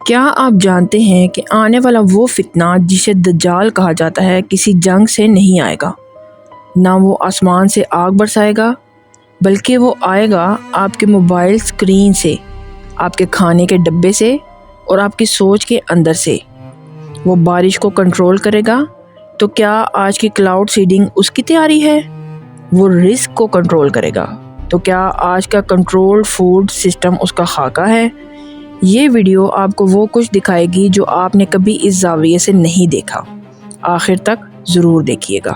کیا آپ جانتے ہیں کہ آنے والا وہ فتنہ جسے دجال کہا جاتا ہے کسی جنگ سے نہیں آئے گا، نہ وہ آسمان سے آگ برسائے گا، بلکہ وہ آئے گا آپ کے موبائل اسکرین سے، آپ کے کھانے کے ڈبے سے اور آپ کی سوچ کے اندر سے۔ وہ بارش کو کنٹرول کرے گا، تو کیا آج کی کلاؤڈ سیڈنگ اس کی تیاری ہے؟ وہ رزق کو کنٹرول کرے گا، تو کیا آج کا کنٹرول فوڈ سسٹم اس کا خاکہ ہے؟ یہ ویڈیو آپ کو وہ کچھ دکھائے گی جو آپ نے کبھی اس زاویے سے نہیں دیکھا۔ آخر تک ضرور دیکھیے گا۔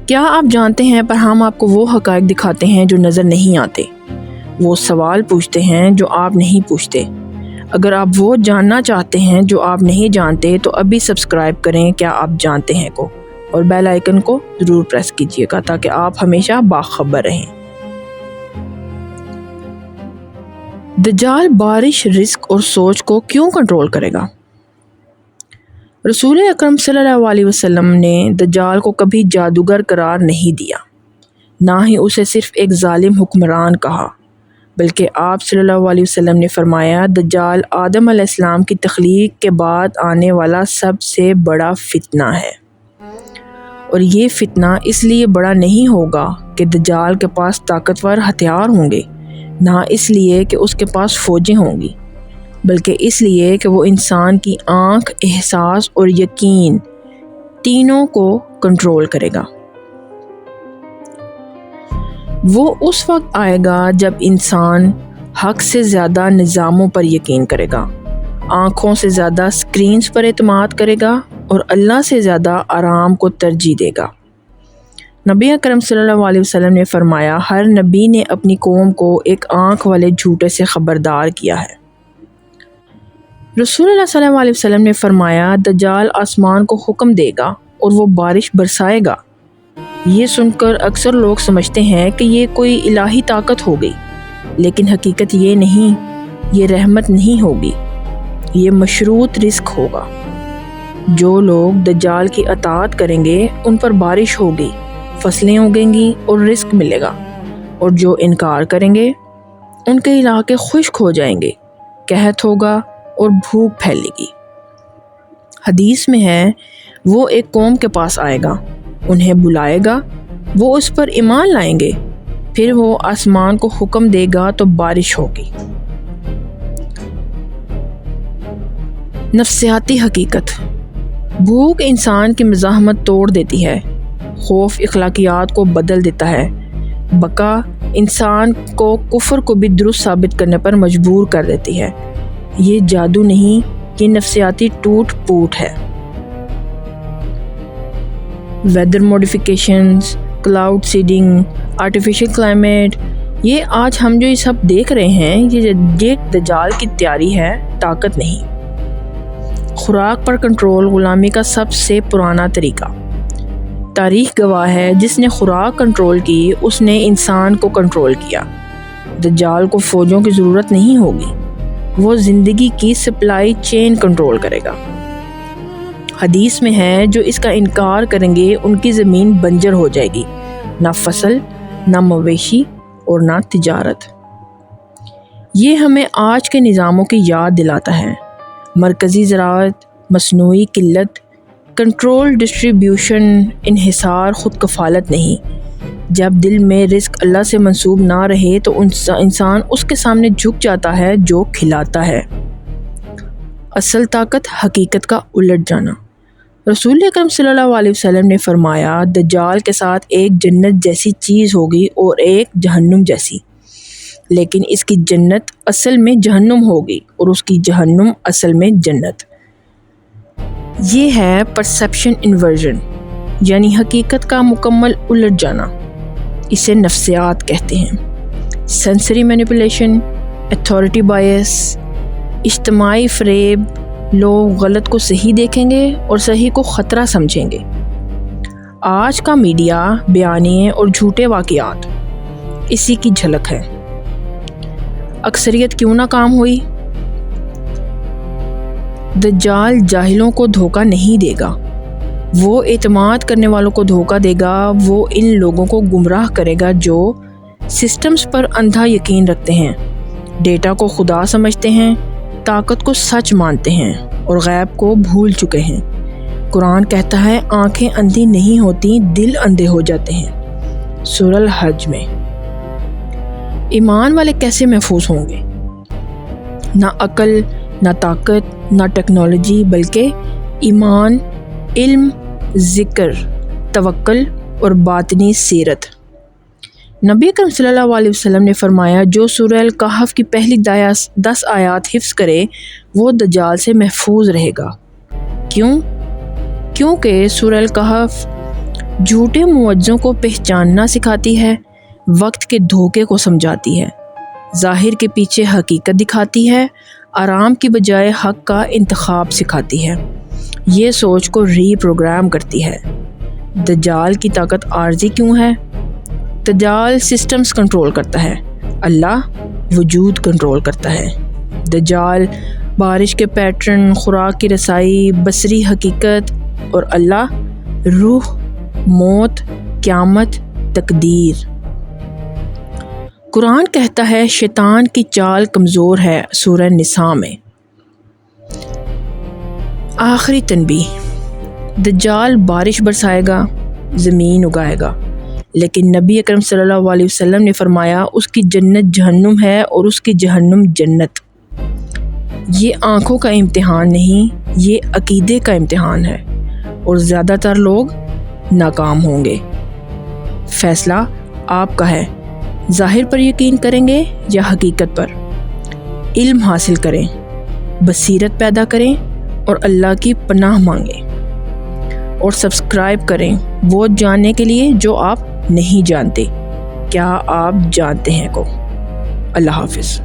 کیا آپ جانتے ہیں پر ہم آپ کو وہ حقائق دکھاتے ہیں جو نظر نہیں آتے، وہ سوال پوچھتے ہیں جو آپ نہیں پوچھتے۔ اگر آپ وہ جاننا چاہتے ہیں جو آپ نہیں جانتے تو ابھی سبسکرائب کریں کیا آپ جانتے ہیں کو، اور بیل آئیکن کو ضرور پریس کیجیے گا تاکہ آپ ہمیشہ باخبر رہیں۔ دجال بارش، رزق اور سوچ کو کیوں کنٹرول کرے گا؟ رسول اکرم صلی اللہ علیہ وسلم نے دجال کو کبھی جادوگر قرار نہیں دیا، نہ ہی اسے صرف ایک ظالم حکمران کہا، بلکہ آپ صلی اللہ علیہ وسلم نے فرمایا دجال آدم علیہ السلام کی تخلیق کے بعد آنے والا سب سے بڑا فتنہ ہے، اور یہ فتنہ اس لیے بڑا نہیں ہوگا کہ دجال کے پاس طاقتور ہتھیار ہوں گے، نہ اس لیے کہ اس کے پاس فوجیں ہوں گی، بلکہ اس لیے کہ وہ انسان کی آنکھ، احساس اور یقین تینوں کو کنٹرول کرے گا۔ وہ اس وقت آئے گا جب انسان حق سے زیادہ نظاموں پر یقین کرے گا، آنکھوں سے زیادہ سکرینز پر اعتماد کرے گا اور اللہ سے زیادہ آرام کو ترجیح دے گا۔ نبی اکرم صلی اللہ علیہ وسلم نے فرمایا ہر نبی نے اپنی قوم کو ایک آنکھ والے جھوٹے سے خبردار کیا ہے۔ رسول اللہ صلی اللہ علیہ وسلم نے فرمایا دجال آسمان کو حکم دے گا اور وہ بارش برسائے گا۔ یہ سن کر اکثر لوگ سمجھتے ہیں کہ یہ کوئی الہی طاقت ہو گئی، لیکن حقیقت یہ نہیں، یہ رحمت نہیں ہوگی، یہ مشروط رزق ہوگا۔ جو لوگ دجال کی اطاعت کریں گے ان پر بارش ہوگی، فصلیں اگیں گی اور رزق ملے گا، اور جو انکار کریں گے ان کے علاقے خشک ہو جائیں گے، قحط ہوگا اور بھوک پھیلے گی۔ حدیث میں ہے وہ ایک قوم کے پاس آئے گا، انہیں بلائے گا، وہ اس پر ایمان لائیں گے، پھر وہ آسمان کو حکم دے گا تو بارش ہوگی۔ نفسیاتی حقیقت۔ بھوک انسان کی مزاحمت توڑ دیتی ہے، خوف اخلاقیات کو بدل دیتا ہے، بقا انسان کو کفر کو بھی درست ثابت کرنے پر مجبور کر دیتی ہے۔ یہ جادو نہیں، یہ نفسیاتی ٹوٹ پوٹ ہے۔ Weather modifications, cloud seeding, artificial climate, یہ آج ہم جو یہ سب دیکھ رہے ہیں یہ دجال کی تیاری ہے، طاقت نہیں۔ خوراک پر کنٹرول غلامی کا سب سے پرانا طریقہ۔ تاریخ گواہ ہے جس نے خوراک کنٹرول کی اس نے انسان کو کنٹرول کیا۔ دجال کو فوجوں کی ضرورت نہیں ہوگی، وہ زندگی کی سپلائی چین کنٹرول کرے گا۔ حدیث میں ہے جو اس کا انکار کریں گے ان کی زمین بنجر ہو جائے گی، نہ فصل، نہ مویشی اور نہ تجارت۔ یہ ہمیں آج کے نظاموں کی یاد دلاتا ہے، مرکزی زراعت، مصنوعی قلت، کنٹرول ڈسٹریبیوشن، انحصار، خود کفالت نہیں۔ جب دل میں رزق اللہ سے منسوب نہ رہے تو انسان اس کے سامنے جھک جاتا ہے جو کھلاتا ہے۔ اصل طاقت حقیقت کا الٹ جانا۔ رسول اکرم صلی اللہ علیہ وسلم نے فرمایا دجال کے ساتھ ایک جنت جیسی چیز ہوگی اور ایک جہنم جیسی، لیکن اس کی جنت اصل میں جہنم ہوگی اور اس کی جہنم اصل میں جنت۔ یہ ہے پرسیپشن انورژن، یعنی حقیقت کا مکمل الٹ جانا۔ اسے نفسیات کہتے ہیں۔ سینسری مینیپولیشن، اتھارٹی بائس، اجتماعی فریب۔ لوگ غلط کو صحیح دیکھیں گے اور صحیح کو خطرہ سمجھیں گے۔ آج کا میڈیا، بیانیے اور جھوٹے واقعات اسی کی جھلک ہے۔ اکثریت کیوں ناکام ہوئی؟ دجال جاہلوں کو دھوکہ نہیں دے گا، وہ اعتماد کرنے والوں کو دھوکہ دے گا، وہ ان لوگوں کو گمراہ کرے گا جو سسٹمز پر اندھا یقین رکھتے ہیں، ڈیٹا کو خدا سمجھتے ہیں، طاقت کو سچ مانتے ہیں اور غیب کو بھول چکے ہیں۔ قرآن کہتا ہے آنکھیں اندھی نہیں ہوتی، دل اندھے ہو جاتے ہیں۔ سورہ الحج میں۔ ایمان والے کیسے محفوظ ہوں گے؟ نہ عقل، نہ طاقت، نہ ٹیکنالوجی، بلکہ ایمان، علم، ذکر، توکل اور باطنی سیرت۔ نبی اکرم صلی اللہ علیہ وسلم نے فرمایا جو سورہ الکہف کی پہلی 10 آیات حفظ کرے وہ دجال سے محفوظ رہے گا۔ کیونکہ سورہ الکہف جھوٹے معجزوں کو پہچاننا سکھاتی ہے، وقت کے دھوکے کو سمجھاتی ہے، ظاہر کے پیچھے حقیقت دکھاتی ہے، آرام کی بجائے حق کا انتخاب سکھاتی ہے، یہ سوچ کو ری پروگرام کرتی ہے۔ دجال کی طاقت عارضی کیوں ہے؟ دجال سسٹمز کنٹرول کرتا ہے، اللہ وجود کنٹرول کرتا ہے۔ دجال بارش کے پیٹرن، خوراک کی رسائی، بصری حقیقت، اور اللہ روح، موت، قیامت، تقدیر۔ قرآن کہتا ہے شیطان کی چال کمزور ہے، سورہ نساء میں۔ آخری تنبیہ، دجال بارش برسائے گا، زمین اگائے گا، لیکن نبی اکرم صلی اللہ علیہ وسلم نے فرمایا اس کی جنت جہنم ہے اور اس کی جہنم جنت۔ یہ آنکھوں کا امتحان نہیں، یہ عقیدے کا امتحان ہے، اور زیادہ تر لوگ ناکام ہوں گے۔ فیصلہ آپ کا ہے، ظاہر پر یقین کریں گے یا حقیقت پر؟ علم حاصل کریں، بصیرت پیدا کریں اور اللہ کی پناہ مانگیں، اور سبسکرائب کریں وہ جاننے کے لیے جو آپ نہیں جانتے۔ کیا آپ جانتے ہیں کو؟ اللہ حافظ۔